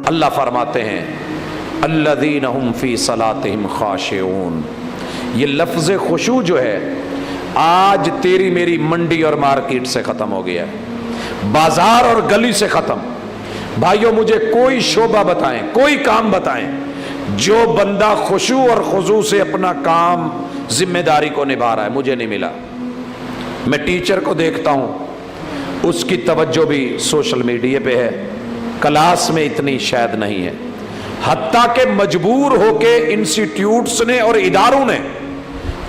اللہ فرماتے ہیں الذین هم فی صلاتہم خاشعون. یہ لفظ خشوع جو ہے آج تیری میری منڈی اور مارکیٹ سے ختم ہو گیا ہے، بازار اور گلی سے ختم. بھائیوں مجھے کوئی شعبہ بتائیں، کوئی کام بتائیں جو بندہ خشوع اور خضوع سے اپنا کام ذمہ داری کو نبھا رہا ہے، مجھے نہیں ملا. میں ٹیچر کو دیکھتا ہوں، اس کی توجہ بھی سوشل میڈیا پہ ہے، کلاس میں اتنی شاید نہیں ہے. حتیٰ کہ مجبور ہو کے انسٹیٹیوٹس نے اور اداروں نے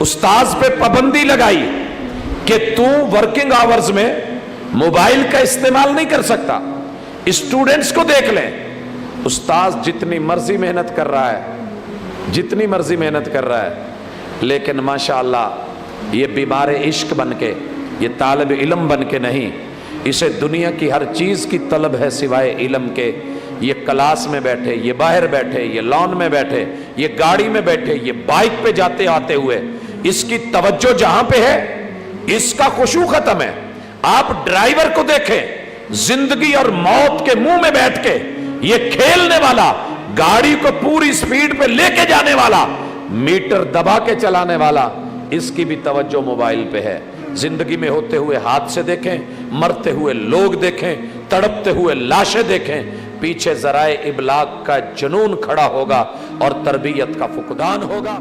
استاذ پہ پابندی لگائی کہ تو ورکنگ آورز میں موبائل کا استعمال نہیں کر سکتا. اسٹوڈنٹس کو دیکھ لیں، استاذ جتنی مرضی محنت کر رہا ہے، جتنی مرضی محنت کر رہا ہے، لیکن ماشاءاللہ یہ بیمار عشق بن کے، یہ طالب علم بن کے نہیں، اسے دنیا کی ہر چیز کی طلب ہے سوائے علم کے. یہ کلاس میں بیٹھے، یہ باہر بیٹھے، یہ لان میں بیٹھے، یہ گاڑی میں بیٹھے، یہ بائک پہ جاتے آتے ہوئے، اس کی توجہ جہاں پہ ہے اس کا خشوع ختم ہے. آپ ڈرائیور کو دیکھیں، زندگی اور موت کے منہ میں بیٹھ کے یہ کھیلنے والا، گاڑی کو پوری سپیڈ پہ لے کے جانے والا، میٹر دبا کے چلانے والا، اس کی بھی توجہ موبائل پہ ہے. زندگی میں ہوتے ہوئے حادثے دیکھیں، مرتے ہوئے لوگ دیکھیں، تڑپتے ہوئے لاشیں دیکھیں، پیچھے ذرائع ابلاغ کا جنون کھڑا ہوگا اور تربیت کا فقدان ہوگا.